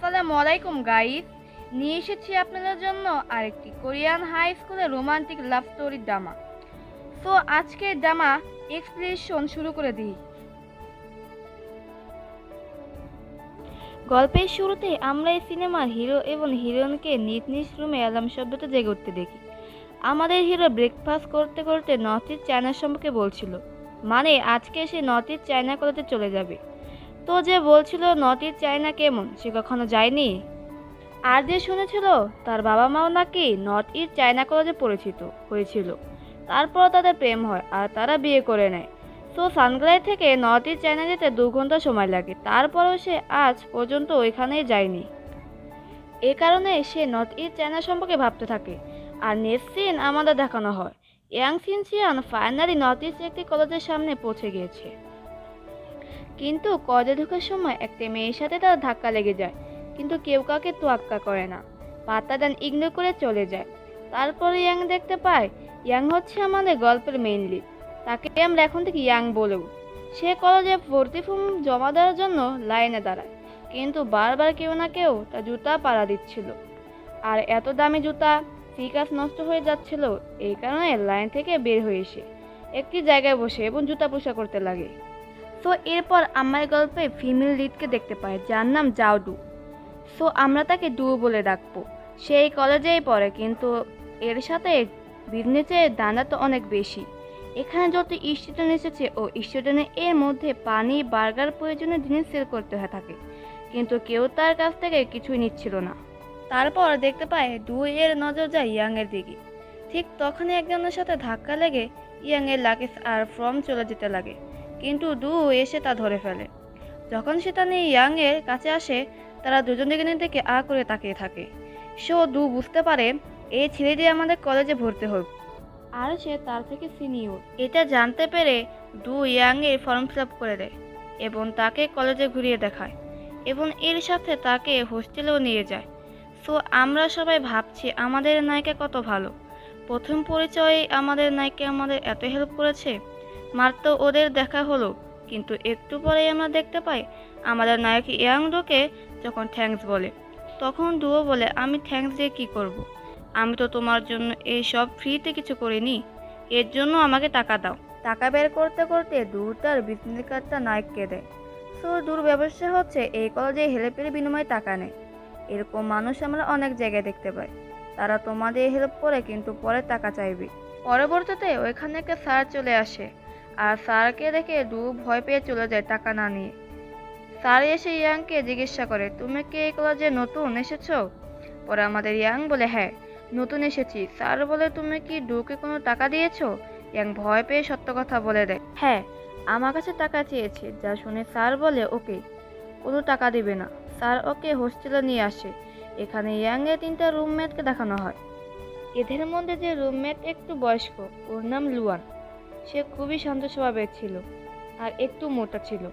আসসালামু আলাইকুম গাইস, নিয়ে এসেছি আপনাদের জন্য আরেকটি কোরিয়ান হাই স্কুলের romantic love story drama. So আজকের ড্রামা এক্সপ্লেনেশন শুরু করে দিই। গল্পের শুরুতে আমরা এই সিনেমার হিরো এবং হিরোইনকে নিজ নিজ রুমে অ্যালার্ম শব্দতে জেগে উঠতে দেখি। আমাদের হিরো ব্রেকফাস্ট করতে করতে নর্থ ইস্ট চায়না সম্পর্কে বলছিল, মানে আজকে সে নর্থ ইস্ট চায়না কলেজে চলে যাবে। তো যে বলছিল নর্থ ইস্ট চায়না কেমন, সে কখনো যায়নি। আর যে শুনেছিল তার বাবা মাও নাকি নর্থ ইস্ট চায়না কলেজে পরিচিত হয়েছিল, তারপর তাদের প্রেম হয় আর তারা বিয়ে করে নেয়। সো সানগ্লাই থেকে নর্থ ইস্ট চায়না যেতে 2 ঘন্টা সময় লাগে, তারপরেও সে আজ পর্যন্ত ওইখানেই যায়নি। এ কারণে সে নর্থ ইস্ট চায়না সম্পর্কে ভাবতে থাকে। আর নেক্সট সিন আমাদের দেখানো হয়, ইয়াং সিনচিয়ান ফাইনালি নর্থ ইস্ট একটি কলেজের সামনে পৌঁছে গিয়েছে। কিন্তু কলেজে ঢোকার সময় একটা মেয়ের সাথে তার ধাক্কা লেগে যায়, কিন্তু কেউ কাউকে তোয়াক্কা করে না, পাত্তা দেন, ইগনোর করে চলে যায়। তারপরে ইয়াং দেখতে পায়, ইয়াং হচ্ছে আমাদের গল্পের মেইন লিড। তাকে আমরা এখন থেকে ইয়াং বলেও। সে কলেজে ভর্তি ফর্ম জমা দেওয়ার জন্য লাইনে দাঁড়ায়, কিন্তু বারবার কেউ না কেউ তার জুতা পাড়া দিচ্ছিল। আর এত দামি জুতা ফিকাস নষ্ট হয়ে যাচ্ছিল, এই কারণে লাইন থেকে বের হয়ে এসে একটি জায়গায় বসে এবং জুতা পোষা করতে লাগে। সো এরপর আমার গল্পে ফিমেল লিডকে দেখতে পাই, যার নাম জাওডু। সো আমরা তাকে ডু বলে ডাকবো। সেই কলেজেই পড়ে, কিন্তু এর সাথে বিজনেসের দানা তো অনেক বেশি। এখানে যত স্টুডেন্ট এসেছে ও স্টুডেন্টের এর মধ্যে পানি, বার্গার প্রয়োজনীয় জিনিস সেল করতে হয়ে থাকে, কিন্তু কেউ তার কাছ থেকে কিছুই নিচ্ছিল না। তারপর দেখতে পায় ডু এর নজর যায় ইয়াং এর দিকে। ঠিক তখনই একজনের সাথে ধাক্কা লেগে ইয়াং এর লাগেজ আর ফর্ম চলে যেতে লাগে, কিন্তু ডু এসে তা ধরে ফেলে। যখন সে তা নিয়ে ইয়াং এর কাছে আসে, তারা দুজন দিকে থেকে আ করে তাকিয়ে থাকে। সো ডু বুঝতে পারে এই ছেলেটি আমাদের কলেজে ভর্তি হোক, আর সে তার থেকে সিনিয়র। এটা জানতে পেরে ডু ইয়াং এর ফর্ম ফিল আপ করে দেয় এবং তাকে কলেজে ঘুরিয়ে দেখায় এবং এর সাথে তাকে হোস্টেলেও নিয়ে যায়। সো আমরা সবাই ভাবছি আমাদের নায়িকা কত ভালো। প্রথম পরিচয়ে আমাদের নায়িকা আমাদের এত হেল্প করেছে, মাত্র ওদের দেখা হলো, কিন্তু একটু পরেই আমরা দেখতে পাই আমাদের নায়ক ইয়াং ডুকে যখন থ্যাঙ্কস বলে, তখন ডুও বলে, আমি থ্যাঙ্কস দিয়ে কী করব? আমি তো তোমার জন্য এই সব ফ্রিতে কিছু করিনি, এর জন্য আমাকে টাকা দাও। টাকা বের করতে করতে ডু তার বিজনেস কার্ডটা নায়ককে দেয়। সো ডুর ব্যবসা হচ্ছে এই কলেজে হেল্পের বিনিময়ে টাকা নেয়। এরকম মানুষ আমরা অনেক জায়গায় দেখতে পাই, তারা তোমাদের হেল্প করে কিন্তু পরে টাকা চাইবে। পরবর্তীতে ওইখানে একটা স্যার চলে আসে, আর স্যারকে দেখে ডু ভয় পেয়ে চলে যায় টাকা না নিয়ে। স্যার এসে ইয়াংকে জিজ্ঞাসা করে, তুমি কি এই কলেজে নতুন এসেছো? পরে আমাদের ইয়াং বলে, হ্যাঁ নতুন এসেছি। স্যার বলে, তুমি কি ডুকে কোনো টাকা দিয়েছো? ইয়াং ভয় পেয়ে সত্য কথা বলে দেয়, হ্যাঁ আমার কাছে টাকা চেয়েছে। যা শুনে স্যার বলে, ওকে কোনো টাকা দিবে না। স্যার ওকে হোস্টেলে নিয়ে আসে। এখানে ইয়াং এর 3টা রুমমেটকে দেখানো হয়। এদের মধ্যে যে রুমমেট একটু বয়স্ক, ওর নাম লুয়ান। সে খুবই শান্ত স্বভাবের ছিল আর একটু মোটা ছিল।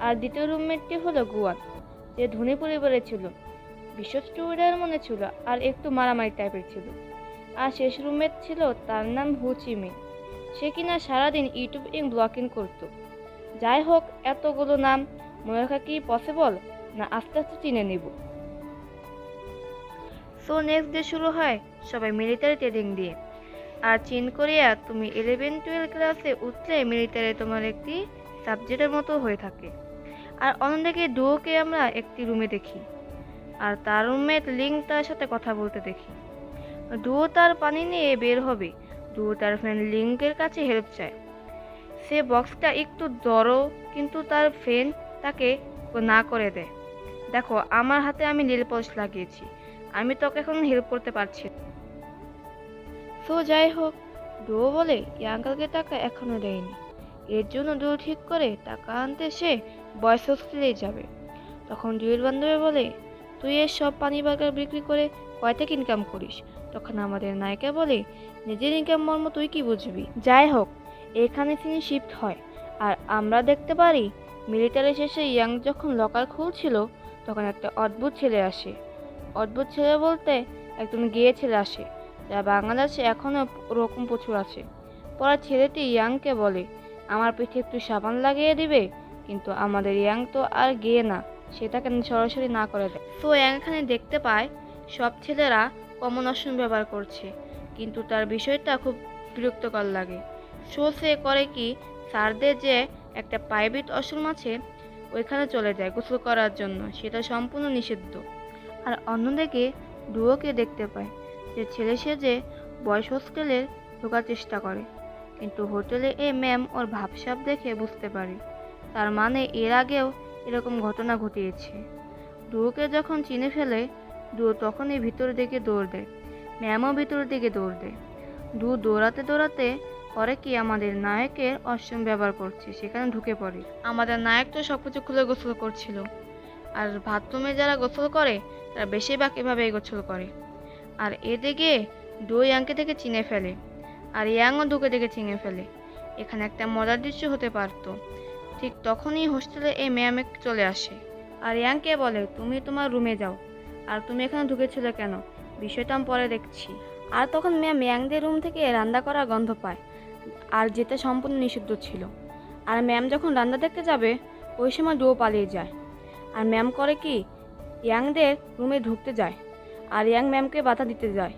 আর দ্বিতীয় রুমমেটটি হলো গুয়ান, যে ধনী পরিবারের ছিল, বিশ্বস্ত মনে ছিল আর একটু মারামারি টাইপের ছিল। আর শেষ রুমমেট ছিল, তার নাম হুচিমি। সে কিনা সারাদিন ইউটিউব ব্লগিং করত। যাই হোক, এতগুলো নাম মনে রাখা কি পসিবল, না আস্তে আস্তে চিনে নিব। সো নেক্সট ডে শুরু হয় সবাই মিলিটারি ট্রেনিং দিয়ে। আর চীন কোরিয়া তুমি 11-12 ক্লাসে উঠলে মিলিটারি তোমার একটি সাবজেক্টের মতো হয়ে থাকে। আর অন্যদিকে ডুওকে আমরা একটি রুমে দেখি, আর তার রুমমেট লিং তার সাথে কথা বলতে দেখি। ডুও তার পানি নিয়ে বের হবে, ডুও তার ফ্রেন্ড লিংকের কাছে হেল্প চায়। সে বক্সটা একটু বড়, কিন্তু তার ফ্রেন্ড তাকে না করে দেয়, দেখো আমার হাতে আমি নীল পলিশ লাগিয়েছি, আমি তোকে এখন হেল্প করতে পারছি না। সো যাই হোক, ডুও বলে ইয়াঙ্কালকে টাকা এখনো দেয়নি, এর জন্য ডুও ঠিক করে টাকা আনতে সে বয়েজ হোস্টেলেই যাবে। তখন ডুয়ের বান্ধবী বলে, তুই এর সব পানি বার্গার বিক্রি করে কয় টাকা ইনকাম করিস? তখন আমাদের নায়িকা বলে, নিজের ইনকাম মর্ম তুই কি বুঝবি। যাই হোক, এখানে তিনি শিফট হয়, আর আমরা দেখতে পারি মিলিটারি শেষে ইয়াং যখন লকার খুলছিল, তখন একটা অদ্ভুত ছেলে আসে। অদ্ভুত ছেলে বলতে একজন গেয়ে ছেলে আসে, যা বাংলাদেশে এখনও ওরকম প্রচুর আছে। পরে ছেলেটি ইয়াংকে বলে, আমার পিঠে একটু সাবান লাগিয়ে দিবে, কিন্তু আমাদের ইয়াং তো আর গেয়ে না, সে তাকে সরাসরি না করে দেয়। সো ইয়াং এখানে দেখতে পায় সব ছেলেরা কমন ওয়াশরুম ব্যবহার করছে, কিন্তু তার বিষয়টা খুব বিরক্তকর লাগে। সো সে করে কি, স্যারদের যে একটা প্রাইভেট ওয়াশরুম আছে ওইখানে চলে যায় গোসল করার জন্য, সেটা সম্পূর্ণ নিষিদ্ধ। আর অন্যদিকে ডুয়োকে দেখতে পায় যে ছেলে সেজে বয়েজ হোস্টেলে ঢোকার চেষ্টা করে, কিন্তু হোটেলে এই ম্যাম ওর ভাবসাব দেখে বুঝতে পারে তার মানে এর আগেও এরকম ঘটনা ঘটিয়েছে। ডুয়োকে যখন চিনে ফেলে ডুয়ো তখনই ভিতর দিকে দৌড় দেয়, ম্যামও ভিতরের দিকে দৌড় দেয়। ডুয়ো দৌড়াতে দৌড়াতে করে কি আমাদের নায়কের ওয়াশরুম ব্যবহার করছে, সেখানে ঢুকে পড়ে। আমাদের নায়ক তো সবকিছু খুলে গোসল করছিল, আর বাথরুমে যারা গোসল করে তারা বেশিরভাগ এভাবেই গোসল করে। আর এদিকে ডুয়ো ইয়াংকে দেখে চিনে ফেলে, আর ইয়াংও ডুকে দেখে চিনে ফেলে। এখানে একটা মজার দৃশ্য হতে পারতো। ঠিক তখনই হোস্টেলে এই ম্যাম চলে আসে আর ইয়াংকে বলে, তুমি তোমার রুমে যাও, আর তুমি এখানে ঢুকেছিলে কেন, বিষয়টা আমি পরে দেখছি। আর তখন ম্যাম ইয়াংদের রুম থেকে রান্না করা গন্ধ পায়, আর যেটা সম্পূর্ণ নিষিদ্ধ ছিল। আর ম্যাম যখন রান্না দেখতে যাবে ওই সময় ডুয়ো পালিয়ে যায়। আর ম্যাম করে কি, ইয়াংদের রুমে ঢুকতে যায়, আর ইয়াং ম্যামকে বাধা দিতে যায়।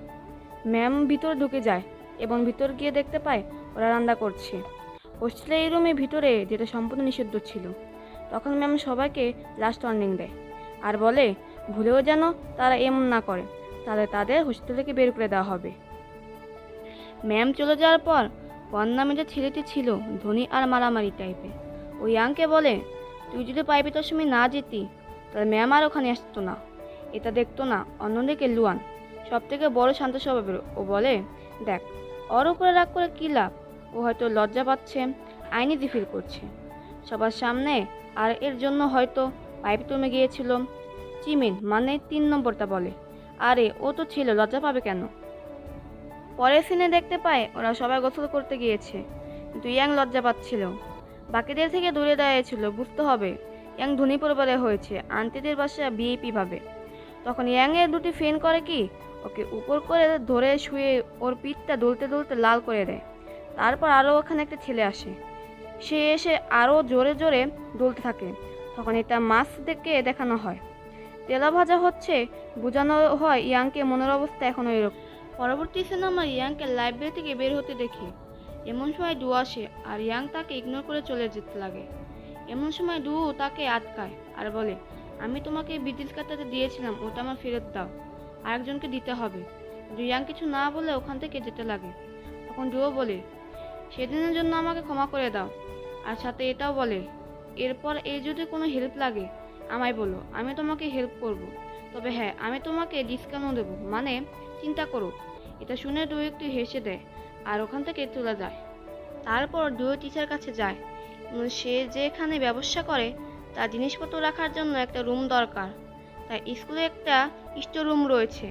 ম্যাম ভিতরে ঢুকে যায় এবং ভিতর গিয়ে দেখতে পায় ওরা রান্না করছে হোস্টেলে এই রুমের ভিতরে, যেটা সম্পূর্ণ নিষিদ্ধ ছিল। তখন ম্যাম সবাইকে লাস্ট ওয়ার্নিং দেয় আর বলে ভুলেও যেন তারা এমন না করে, তাহলে তাদের হোস্টেল থেকে বের করে দেওয়া হবে। ম্যাম চলে যাওয়ার পর পন নামে যে ছেলেটি ছিল ধনী আর মারামারি টাইপের, ও ইয়াংকে বলে, তুই যদি প্রাইভেট ওয়াশরুমে না যেতি তাহলে ম্যাম আর ওখানে আসতো না, এটা দেখতো না। অন্যদিকে লুয়ান সব থেকে বড় শান্ত স্বভাবের, ও বলে, দেখ ওর উপরে রাগ করে কী লাভ, ও হয়তো লজ্জা পাচ্ছে, আইনিজি ফিল করছে সবার সামনে, আর এর জন্য হয়তো প্রাইভেট রুমে গিয়েছিল। চিমিন মানে 3 নম্বরটা বলে, আরে ও তো ছিল, লজ্জা পাবে কেন। পরের সিনে দেখতে পায় ওরা সবাই গোসল করতে গিয়েছে, কিন্তু ইয়াং লজ্জা পাচ্ছিল, বাকিদের থেকে দূরে দাঁড়িয়েছিল। বুঝতে হবে ইয়াং ধনী পরিবারে হয়েছে, আন্টিদের বাসা ভিআইপি ভাবে। তখন ইয়াং এর দুটি ফ্রেন্ড করে কি, ওকে উপর করে ধরে শুয়ে ওর পিঠটা দুলতে দুলতে লাল করে দেয়। তারপর আরও ওখানে একটা ছেলে আসে, সে এসে আরও জোরে জোরে দুলতে থাকে। তখন এটা মাছ দেখে দেখানো হয়, তেলা ভাজা হচ্ছে, বোঝানো হয় ইয়াংকে মনের অবস্থা এখনও এরকম। পরবর্তী সিনেমা ইয়াংকে লাইব্রেরি থেকে বের হতে দেখে এমন সময় ডু আসে, আর ইয়াং তাকে ইগনোর করে চলে যেতে লাগে। এমন সময় ডু তাকে আটকায় আর বলে, আমি তোমাকে বিদ্যুৎ কাটাতে দিয়েছিলাম, ওটা আমার ফেরত দাও, আরেকজনকে দিতে হবে। ইয়াং কিছু না বলে ওখান থেকে যেতে লাগে। তখন ডুও বলে, সেদিনের জন্য আমাকে ক্ষমা করে দাও, আর সাথে এটাও বলে, এরপর এই যদি কোনো হেল্প লাগে আমায় বলো, আমি তোমাকে হেল্প করব, তবে হ্যাঁ আমি তোমাকে ডিসকাউন্টও দেবো, মানে চিন্তা করো। এটা শুনে ডুও একটু হেসে দেয় আর ওখান থেকে চলে যায়। তারপর ডুও টিচার কাছে যায়, সে যেখানে ব্যবসা করে তার জিনিসপত্র রাখার জন্য একটা রুম দরকার, তাই স্কুলে একটা স্টোর রুম রয়েছে,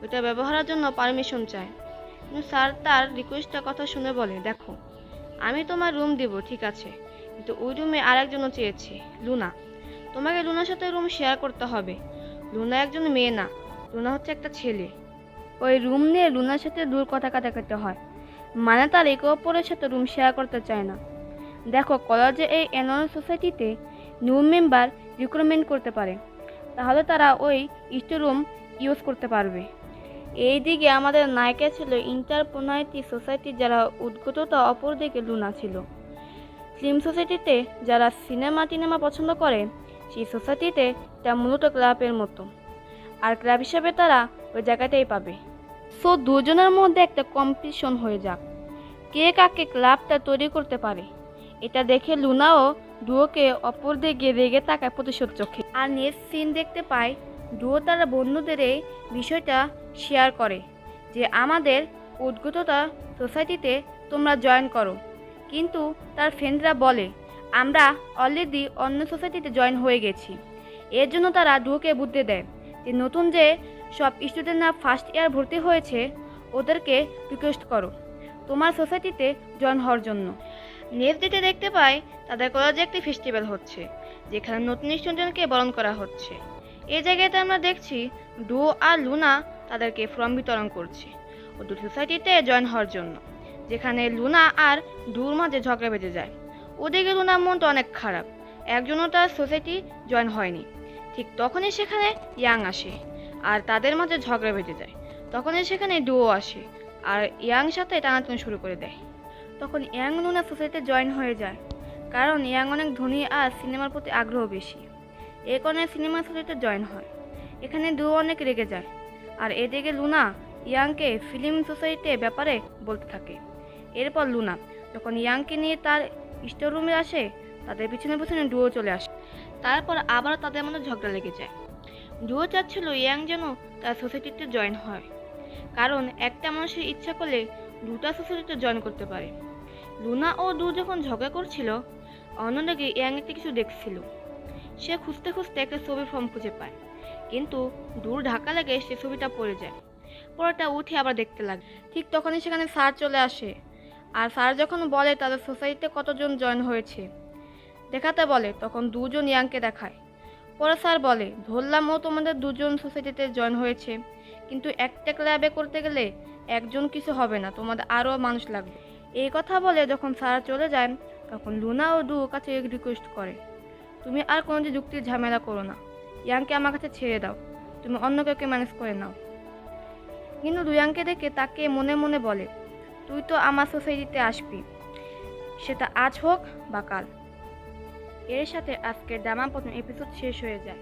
ওইটা ব্যবহারের জন্য পারমিশন চায়। কিন্তু স্যার তার রিকোয়েস্টের কথা শুনে বলে, দেখো আমি তোমার রুম দিব ঠিক আছে, কিন্তু ওই রুমে আরেকজনও চেয়েছে, লুনা। তোমাকে লুনার সাথে রুম শেয়ার করতে হবে। লুনা একজন মেয়ে না, লুনা হচ্ছে একটা ছেলে। ওই রুম নিয়ে লুনার সাথে দূর কথা কাটাকাটি হয়, মানে তার একে অপরের সাথে রুম শেয়ার করতে চায় না। দেখো কলেজে এই অ্যানুয়াল সোসাইটিতে নিউ মেম্বার রিক্রুটমেন্ট করতে পারে, তাহলে তারা ওই স্টোর রুম ইউজ করতে পারবে। এইদিকে আমাদের নায়িকা ছিল ইন্টারপ্রনাইটি সোসাইটি, যারা উদ্গততা, অপরদিকে লুনা ছিল ফিল্ম সোসাইটিতে, যারা সিনেমা পছন্দ করে। সেই সোসাইটিতে এটা মূলত ক্লাবের মতো, আর ক্লাব হিসাবে তারা ওই জায়গাটাই পাবে। সো দুজনের মধ্যে একটা কম্পিটিশন হয়ে যাক, কে কাকে ক্লাবটা তৈরি করতে পারে। এটা দেখে লুনাও ডুয়োকে অপর দিকে রেগে তাকায় প্রতিশোধ চোখে। আর নেক্সট সিন দেখতে পাই ডুয়ো তারা বন্ধুদের এই বিষয়টা শেয়ার করে যে আমাদের উদ্গততা সোসাইটিতে তোমরা জয়েন করো, কিন্তু তার ফ্রেন্ডরা বলে আমরা অলরেডি অন্য সোসাইটিতে জয়েন হয়ে গেছি। এর জন্য তারা ডুয়োকে বুদ্ধি দেয় যে নতুন যে সব স্টুডেন্টরা ফার্স্ট ইয়ার ভর্তি হয়েছে ওদেরকে রিকোয়েস্ট করো তোমার সোসাইটিতে জয়েন হওয়ার জন্য। নেক্সট ডেটে দেখতে পাই তাদের কলেজে একটি ফেস্টিভ্যাল হচ্ছে, যেখানে নতুন স্টুডেন্টকে বরণ করা হচ্ছে। এই জায়গাতে আমরা দেখছি ডুয়ো আর লুনা তাদেরকে ফর্ম বিতরণ করছে ওদের সোসাইটিতে জয়েন হওয়ার জন্য, যেখানে লুনা আর ডুয়োর মাঝে ঝগড়া বেঁধে যায়। ওদিকে লুনার মনটা অনেক খারাপ, একজনও তার সোসাইটি জয়েন হয়নি। ঠিক তখনই সেখানে ইয়াং আসে আর তাদের মাঝে ঝগড়া বেঁধে যায়। তখনই সেখানে ডুও আসে আর ইয়াং সাথে টানাটানি শুরু করে দেয়। তখন ইয়াং লুনা সোসাইটিতে জয়েন হয়ে যায়, কারণ ইয়াং অনেক ধনী আর সিনেমার প্রতি আগ্রহ বেশি। এই কারণে সিনেমা সোসাইটিতে জয়েন হয়। এখানে ডুও অনেক রেগে যায় আর এদিকে লুনা ইয়াংকে ফিল্ম সোসাইটির ব্যাপারে বলতে থাকে। এরপর লুনা যখন ইয়াংকে নিয়ে তার স্টোর রুমে আসে, তাদের পিছনে পিছনে ডুও চলে আসে। তারপর আবার তাদের মধ্যে ঝগড়া লেগে যায়। ডুও চাচ্ছিল ইয়াং যেন তার সোসাইটিতে জয়েন হয়, কারণ একটা মানুষের ইচ্ছা করলে দুটা সোসাইটিতে জয়েন করতে পারে। লুনা ও ডু যখন ঝগড়া করছিল, অন্যদিকে ইয়াং একটা কিছু দেখছিল। সে খুঁজতে খুঁজতে একটা ছবির ফর্ম খুঁজে পায়, কিন্তু দূর ধাক্কা লেগে সে ছবিটা পড়ে যায়। পরেটা উঠে আবার দেখতে লাগে। ঠিক তখনই সেখানে স্যার চলে আসে আর স্যার যখন বলে তাদের সোসাইটিতে কতজন জয়েন হয়েছে দেখাতে বলে, তখন দুজন ইয়াংকে দেখায়। পরে স্যার বলে, ধরলাম ও তোমাদের দুজন সোসাইটিতে জয়েন হয়েছে, কিন্তু একটা ক্লাবে করতে গেলে একজন কিছু হবে না, তোমাদের আরও মানুষ লাগবে। এই কথা বলে যখন স্যার চলে যায়, তখন লুনা ও ডু কাছে রিকোয়েস্ট করে, তুমি আর কোনো যুক্তির ঝামেলা করো না, ইয়াংকে আমার কাছে ছেড়ে দাও, তুমি অন্য কাউকে ম্যানেজ করে নাও। কিন্তু দুয়াংকে দেখে তাকে মনে মনে বলে, তুই তো আমার সোসাইটিতে আসবি, সেটা আজ হোক বা কাল। এর সাথে আজকের ড্রামা প্রথম এপিসোড শেষ হয়ে যায়।